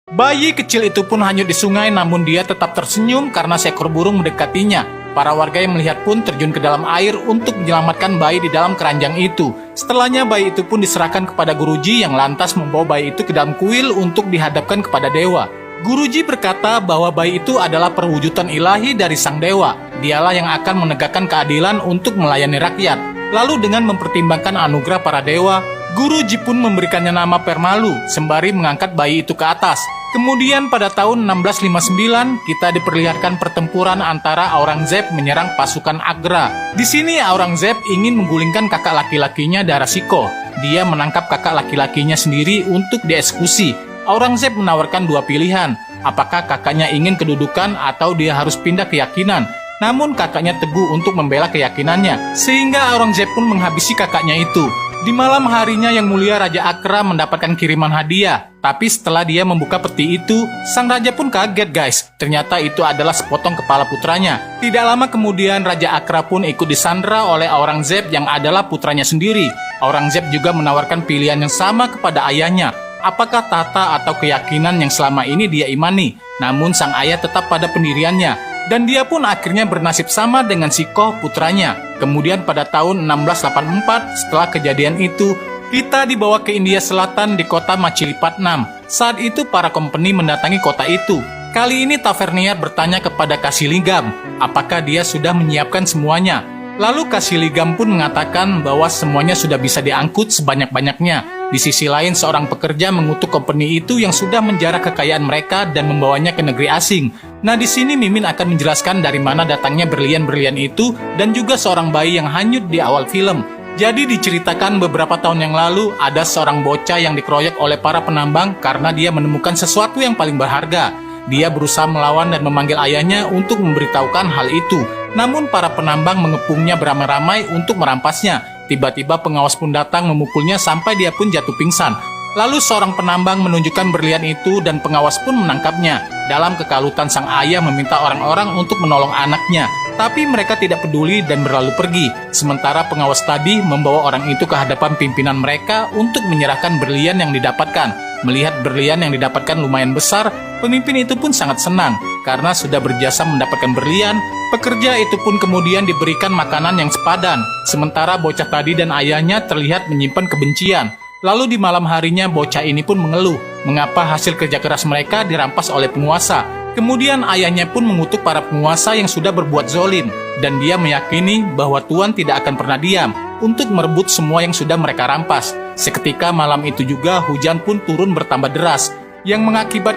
Bayi kecil itu pun hanyut di sungai, namun dia tetap tersenyum karena seekor burung mendekatinya. Para warga yang melihat pun terjun ke dalam air untuk menyelamatkan bayi di dalam keranjang itu. Setelahnya bayi itu pun diserahkan kepada guruji yang lantas membawa bayi itu ke dalam kuil untuk dihadapkan kepada dewa. Guruji berkata bahwa bayi itu adalah perwujudan ilahi dari sang dewa. Dialah yang akan menegakkan keadilan untuk melayani rakyat. Lalu dengan mempertimbangkan anugerah para dewa, Guruji pun memberikannya nama Permalu, sembari mengangkat bayi itu ke atas. Kemudian pada tahun 1659, kita diperlihatkan pertempuran antara Aurangzeb menyerang pasukan Agra. Di sini Aurangzeb ingin menggulingkan kakak laki-lakinya Darasikoh. Dia menangkap kakak laki-lakinya sendiri untuk dieksekusi. Aurangzeb menawarkan dua pilihan, apakah kakaknya ingin kedudukan atau dia harus pindah keyakinan. Namun kakaknya teguh untuk membela keyakinannya, sehingga Aurangzeb pun menghabisi kakaknya itu. Di malam harinya yang mulia, Raja Akra mendapatkan kiriman hadiah. Tapi setelah dia membuka peti itu, sang raja pun kaget guys. Ternyata itu adalah sepotong kepala putranya. Tidak lama kemudian, Raja Akra pun ikut disandra oleh Aurangzeb yang adalah putranya sendiri. Aurangzeb juga menawarkan pilihan yang sama kepada ayahnya. Apakah tata atau keyakinan yang selama ini dia imani? Namun sang ayah tetap pada pendiriannya. Dan dia pun akhirnya bernasib sama dengan Sikoh putranya. Kemudian pada tahun 1684, setelah kejadian itu, kita dibawa ke India Selatan di kota Machilipatnam. Saat itu para kompeni mendatangi kota itu. Kali ini Tavernier bertanya kepada Kasiligam, apakah dia sudah menyiapkan semuanya. Lalu Kasiligam pun mengatakan bahwa semuanya sudah bisa diangkut sebanyak-banyaknya. Di sisi lain, seorang pekerja mengutuk kompeni itu yang sudah menjarah kekayaan mereka dan membawanya ke negeri asing. Nah, di sini Mimin akan menjelaskan dari mana datangnya berlian-berlian itu dan juga seorang bayi yang hanyut di awal film. Jadi diceritakan beberapa tahun yang lalu ada seorang bocah yang dikeroyok oleh para penambang karena dia menemukan sesuatu yang paling berharga. Dia berusaha melawan dan memanggil ayahnya untuk memberitahukan hal itu. Namun para penambang mengepungnya beramai-ramai untuk merampasnya. Tiba-tiba pengawas pun datang memukulnya sampai dia pun jatuh pingsan. Lalu seorang penambang menunjukkan berlian itu dan pengawas pun menangkapnya. Dalam kekalutan sang ayah meminta orang-orang untuk menolong anaknya. Tapi mereka tidak peduli dan berlalu pergi. Sementara pengawas tadi membawa orang itu ke hadapan pimpinan mereka untuk menyerahkan berlian yang didapatkan. Melihat berlian yang didapatkan lumayan besar, pemimpin itu pun sangat senang. Karena sudah berjasa mendapatkan berlian, pekerja itu pun kemudian diberikan makanan yang sepadan. Sementara bocah tadi dan ayahnya terlihat menyimpan kebencian. Lalu di malam harinya bocah ini pun mengeluh, mengapa hasil kerja keras mereka dirampas oleh penguasa. Kemudian ayahnya pun mengutuk para penguasa yang sudah berbuat zolim, dan dia meyakini bahwa Tuhan tidak akan pernah diam untuk merebut semua yang sudah mereka rampas. Seketika malam itu juga hujan pun turun bertambah deras, yang mengakibatkan